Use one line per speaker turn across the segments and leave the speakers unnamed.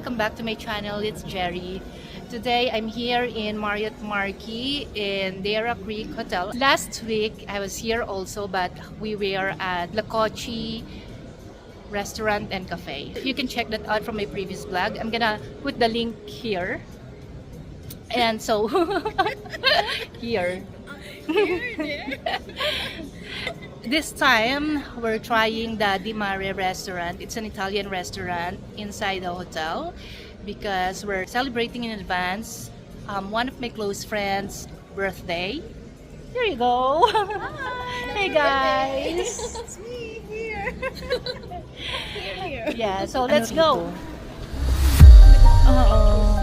welcome back to my channel. It's Jerry. Today I'm here in Marriott Marquis in Dara Creek Hotel. Last week I was here also, but we were at La Cochi Restaurant and Cafe. You can check that out from my previous vlog. I'm gonna put the link here. And so here. This time we're trying the Di Mare restaurant. It's an Italian restaurant inside the hotel because we're celebrating in advance one of my close friends' birthday. Here you go.
Hi,
Hey guys.
It's me here.
Yeah, so let's go. Uh-oh.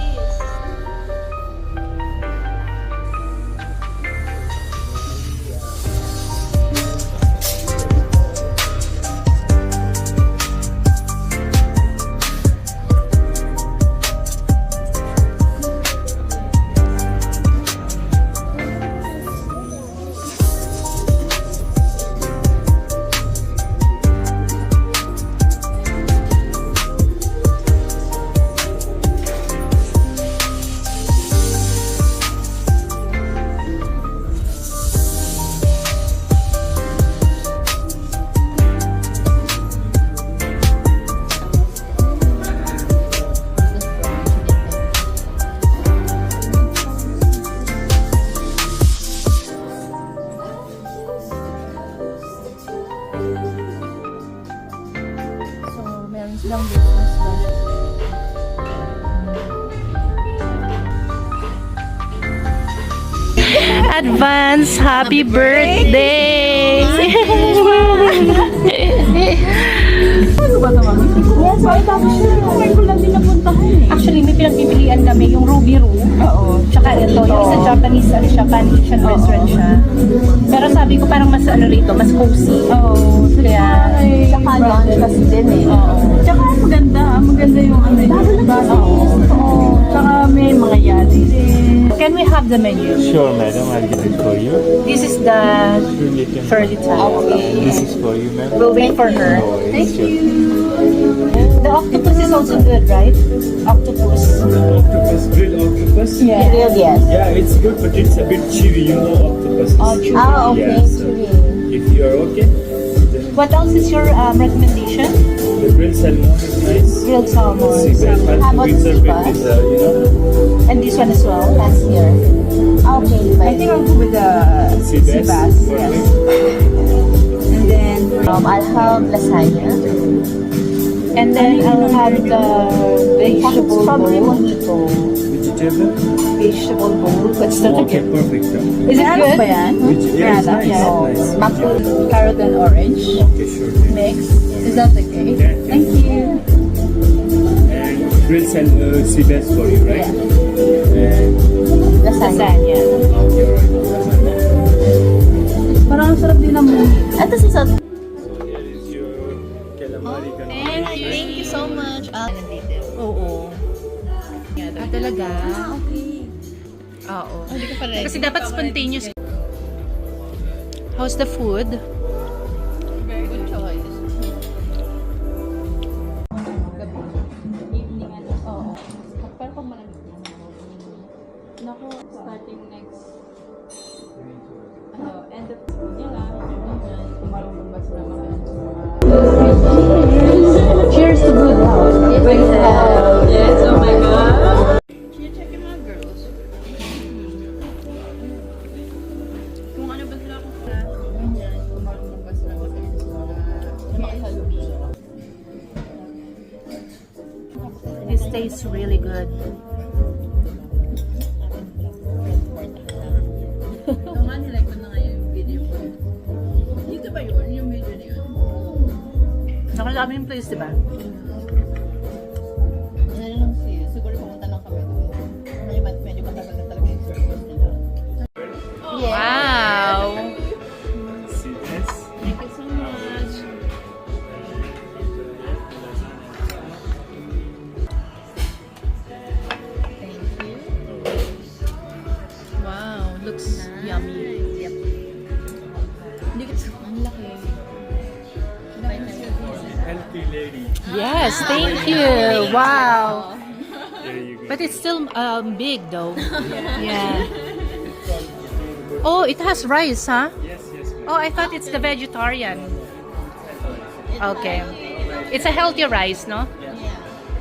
Silang business ba? Advance happy birthday!
Ano ba naman? Yes, ay tapos yun ko lang din napuntahan eh.
Actually, may pinagpipilian kami yung Ruby Room.
Oo.
Tsaka ito, yung isa Japanese, ano siya, Pan-Asian restaurant siya. Pero sabi ko parang mas ano rito, mas cozy.
Oo.
Kaya,
Tsaka lunch din eh.
oo.
Tsaka maganda yung ano yung basa. Oo. Tsaka may mga yali din.
Can we have the menu?
Sure, madam. I'll get it for you.
This is the curly type.
This is for you, ma'am.
We'll wait for her.
No worries, sure.
The octopus is also good, right? Octopus.
Octopus, grilled octopus.
Yeah.
Yes.
Yeah, it's good, but it's a bit chewy, you know, octopus.
Oh, chewy.
Okay.
Yeah, so if you are okay, then
What else is your recommendation?
the grilled salmon is nice.
Grilled salmon.
Seabass,
How about
we serve it
seabass?
with, you know,
And this one as well.
That's here. Okay.
I think I'll go with the
seabass.
yes.
Perfect.
And then
I'll have lasagna.
I'll have the vegetable
Strawberry
bowl.
mojito.
Vegetable?
Vegetable bowl. What's that
Okay,
again?
perfect.
Is it good?
ba yan?
Yeah, it's nice.
Yeah.
Nice.
Maple, carrot and orange.
Okay, sure.
Mix. Is that okay?
Yeah,
Thank you.
And grilled seabass for you, right? And
Lasagna.
okay, right.
Parang ang sarap din naman. Ito si Sot.
So here is your calamari.
Thank you so much.
Oo. Ah, talaga?
Okay.
Oo.
Hindi ko pala.
Kasi dapat spontaneous. How's the food?
Very good choice. Evening ano? Oo. Pero pag malamig na. Naku, starting next end of niya lang. Marunong ba sila mga
Cheers to good health.
Yes, oh my God. Check yung mga girls. Kung ano ba sila kung sa ganyan, kung marunong ba sila mag-end sa mga Halloween.
This tastes really good.
Ito nga, nilike ko na nga yung video ko. Dito ba yun? Yung video na yun?
Nakalami yung place, diba?
Ano lang siya? Siguro pumunta lang kami doon. Medyo matagal na talaga yung service nila.
Wow!
Seabass.
Thank you so much. Thank you.
Wow, looks yummy.
Yep. Hindi ko ang laki.
Healthy lady.
Yes, thank you. Wow. But it's still big though. Yeah. Oh, it has rice, huh?
Yes, yes.
Oh, I thought it's the vegetarian. Okay. It's a healthy rice, no?
Yeah.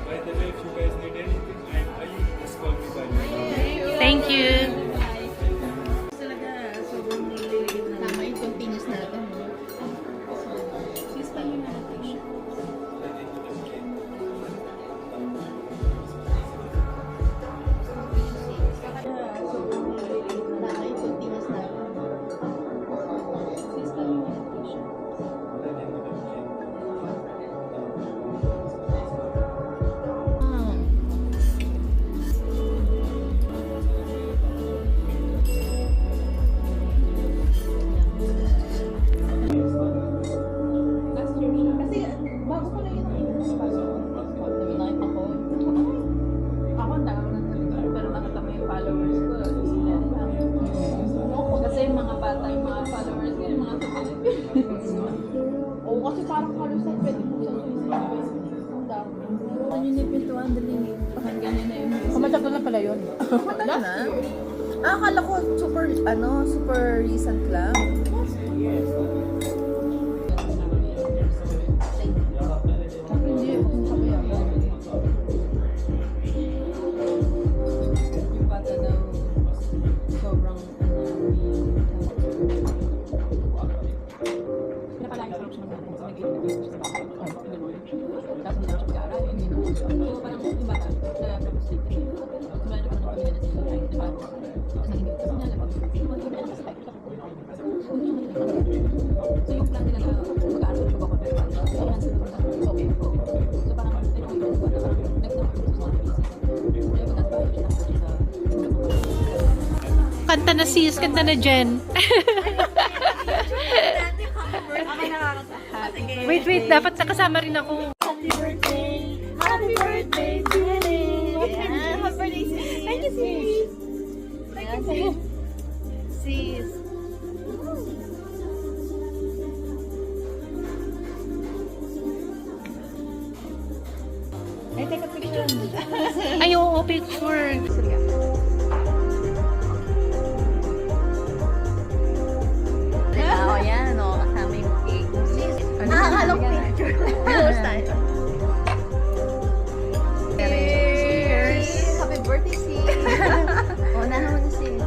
By the way, if you guys need anything, just call me by my number.
Thank you.
Talaga, sobrang nililiit na.
Tama yung continuous natin.
Sis, paano yung natin?
Tama yung continuous natin.
Sis, paano yung natin?
Kasi bago ko lang yung nakita ko. Nakita ko.
Ako, ang tagal na talaga. Pero nakatama yung followers ko. Sila lang. Kasi yung mga bata, yung mga followers ko, yung mga sa Philippines.
Oo, kasi parang halos sa pwede mo sa ang dami.
Ano yun yung pintuan? Daling pakinggan nyo na yung music.
Matagal na pala yun.
Wala na? Akala ko super recent lang.
Hindi, kung sabi ako. Yung bata daw, sobrang pinapalagi sa option natin. Kasi nag-iingat siya sa bata. Tapos hindi na siya mag-aaral. So parang yung bata, na-propose dito. Tapos meron naman kami na sila. Diba? Tapos nag-iingat. Tapos nalapag. So yung plan nila na mag-aaral ko ako. So yan sila okay po. So parang ito yung iba na parang nag-naman sa mga pieces. Kaya mag-advise siya na sa
Kanta na sis, kanta na Jen. Wait, dapat nakasama rin ako.
Happy birthday! Happy birthday, Julie! Happy birthday, sis! Thank you, sis! Thank you, sis! Ay, take a picture.
Ay, oo, picture.
Oo, yan, o. Kasama yung cake. Nakakalong picture. First time. Cheers! Happy birthday, sis! O, nahaw na sis.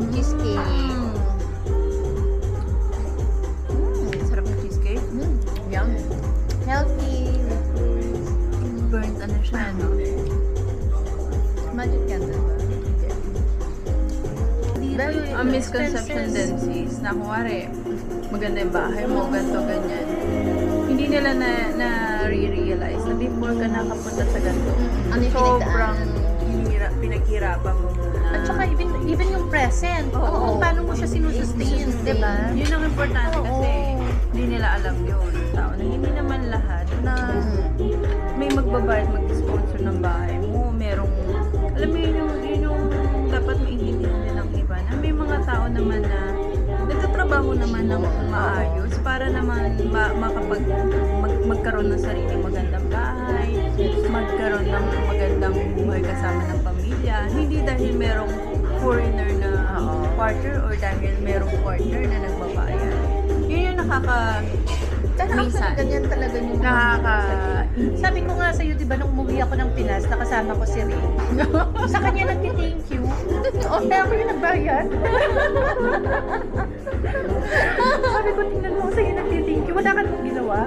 Cheesecake.
sarap na cheesecake.
Yum. Healthy.
Burnt ano siya, no?
Magic candle ba? Very
Ang misconception din sis, na kuwari, maganda yung bahay mo, ganito, ganyan. Hindi nila na-realize na before ka nakapunta sa ganito,
Ano yung
sobrang
pinagdaanan?
pinaghirapan mo muna.
At saka even yung present.
Oo.
Kung paano mo siya sinusustain, di ba?
Yun ang importante kasi hindi nila alam yun. Tao na hindi naman lahat na may magbabayad, mag-sponsor ng bahay mo. Merong, alam mo yun yung dapat maintindihan din ng iba na may mga tao naman na nagtatrabaho naman ng maayos para naman magkaroon ng sarili magandang bahay, magkaroon ng magandang buhay kasama ng pamilya. Hindi dahil merong foreigner na partner or dahil merong partner na nagbabayad. Yun yung
Sana
minsan.
actually, ganyan talaga yung
Sabi ko nga sa'yo, di ba, nung umuwi ako ng Pinas, nakasama ko si Ray. Sa kanya nagti-thank you. Kaya ako yung nagbayad. Sabi ko, tingnan mo sa'yo nagti-thank you. Wala ka nung ginawa.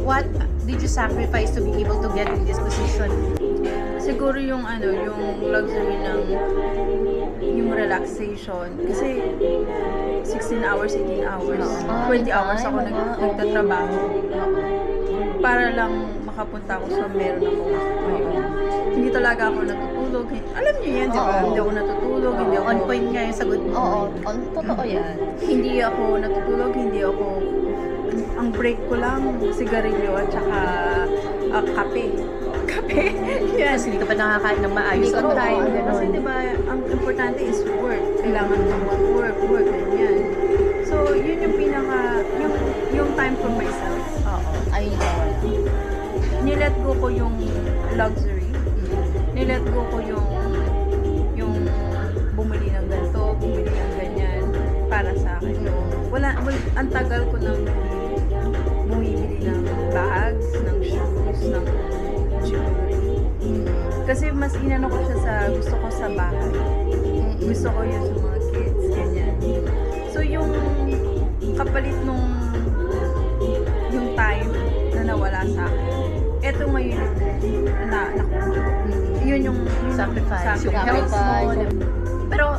What did you sacrifice to be able to get in this position?
Siguro yung yung luxury ng yung relaxation. Kasi 16 hours, 18 hours, 20 hours ako nagtatrabaho. Para lang makapunta ako sa meron ako ngayon. Hindi talaga ako natutulog. Alam niyo yan, di ba?
Oo.
Hindi ako natutulog, hindi ako...
On point nga yung sagot mo.
Oo, totoo yan.
Hindi ako natutulog, hindi ako... Ang break ko lang, sigarilyo at saka kape. Kape? Yan.
Kasi hindi ka pa nakakain ng maayos
Hindi ka
on
pa-
time.
oo,
Kasi
Ganun.
di ba, ang importante is work. Kailangan mo mag-work, ganyan. So, yun yung pinaka, yung time for myself.
Oo. Ayun yung wala.
nilet go ko yung luxury. Nilet go ko yung bumili ng ganito, bumili ng ganyan para sa akin. So, ang tagal ko nang bumibili ng bags, ng shoes, ng jewelry. Kasi mas inano ko siya sa gusto ko sa bahay. Gusto ko yun sa mga kids, ganyan. So, yung kapalit nung yung time na nawala sa akin, eto ngayon na nakuha ko. Yun yung
Sacrifice, yung
health
health.
mo. Pero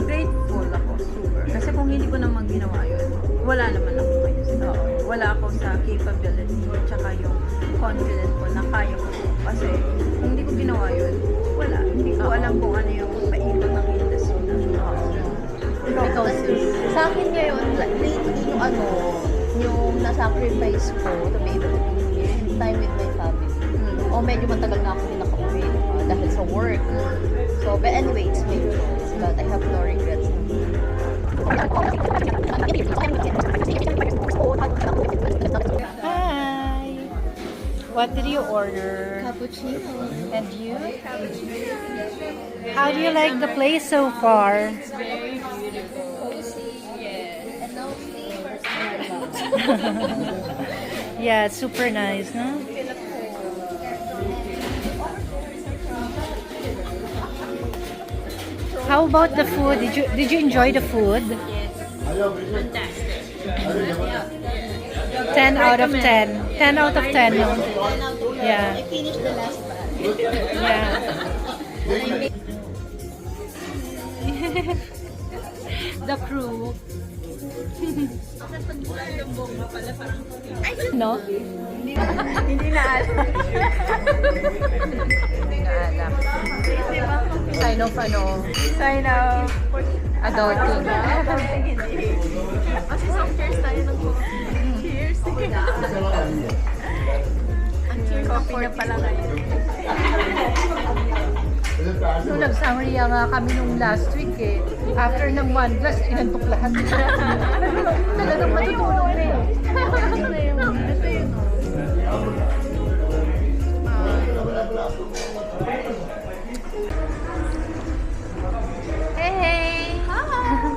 grateful ako, super. Kasi kung hindi ko naman ginawa yun, wala naman ako ngayon. So, wala ako sa capability, tsaka yung confidence ko na kaya ko. Kasi kung hindi ko ginawa yun, wala. Hindi ko alam kung ano yung paikot ng industry na.
Ikaw, sa akin ngayon, lately yung na-sacrifice ko to be able to be here, time with my family. O medyo matagal na ako din nakauwi dahil sa work. So, but anyway, it's my choice. But I have no regrets.
Hi! What did you order?
Cappuccino.
And you? How do you like the place so far?
Very beautiful. Cozy. Yes. And now
Yeah, it's super nice, no? How about the food? Did you enjoy the food?
fantastic.
10 out of 10. 10 out of 10. No? Yeah.
I finished the last batch.
Yeah. The crew. No?
Hindi na alam.
Hindi na alam. Sign of
Sign up.
adulting.
Kasi some cheers tayo ng cheers.
Coffee na pala ngayon.
So, nag-sangria nga kami nung last week eh. After ng 1 glass, inantok lahat. Talagang matutulog na yun.
Ito yun.
Hey! Hi!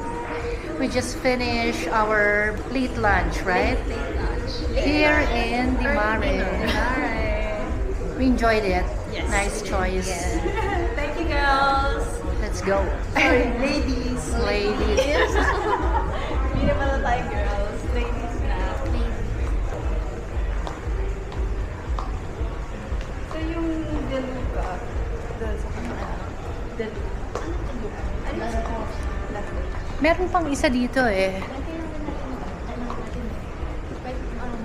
We just finished our late lunch, right? Here in the Mare. We enjoyed it.
Yes.
Nice choice.
Thank you, girls.
Let's go.
Ladies.
Ladies.
Hindi na pala tayo, girls. Ladies na.
So yung deluca, doon sa kanila. Deluca. Ano sa
Meron pang isa dito eh.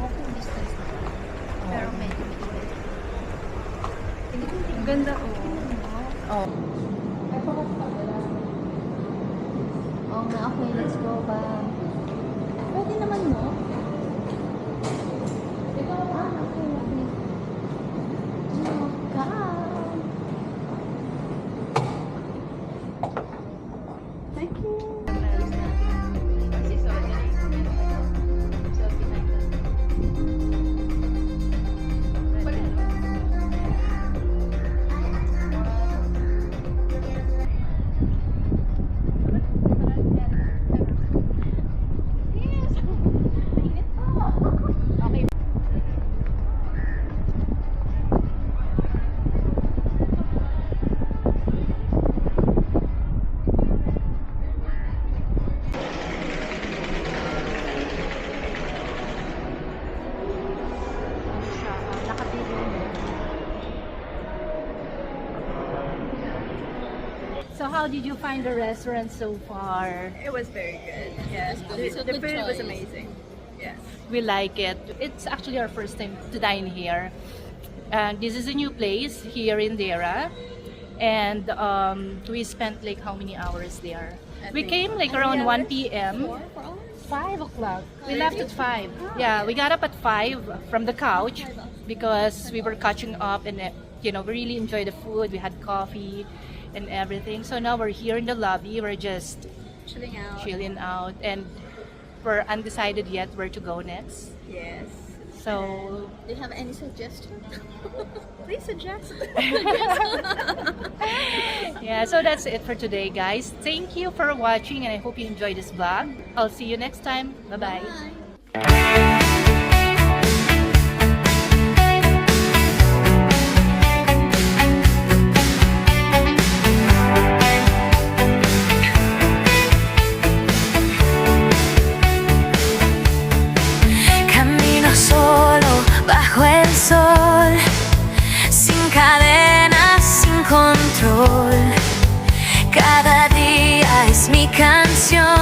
Walking distance na. Pero medyo
Ang ganda
Oh.
Oo nga, okay, let's go ba? Pwede naman, no? Okay. Oh, God. Thank you.
So how did you find the restaurant so far?
It was very good. Yes.
It's a
The
good
food was
choice.
amazing. Yes.
We like it. It's actually our first time to dine here. And this is a new place here in Dera. And we spent like how many hours there? We came like around 1 p.m. 5 o'clock. We left at 5. Yeah, we got up at 5 from the couch because we were catching up and we really enjoyed the food. We had coffee and everything. So now we're here in the lobby. We're just
Chilling out.
chilling out and we're undecided yet where to go next.
Yes.
So,
Do you have any suggestions? Please suggest.
yeah, so that's it for today, guys. Thank you for watching, and I hope you enjoyed this vlog. I'll see you next time. Bye-bye.
Bye.
Camino solo bajo el sol, sin cadenas, sin control. Cada día es mi canción.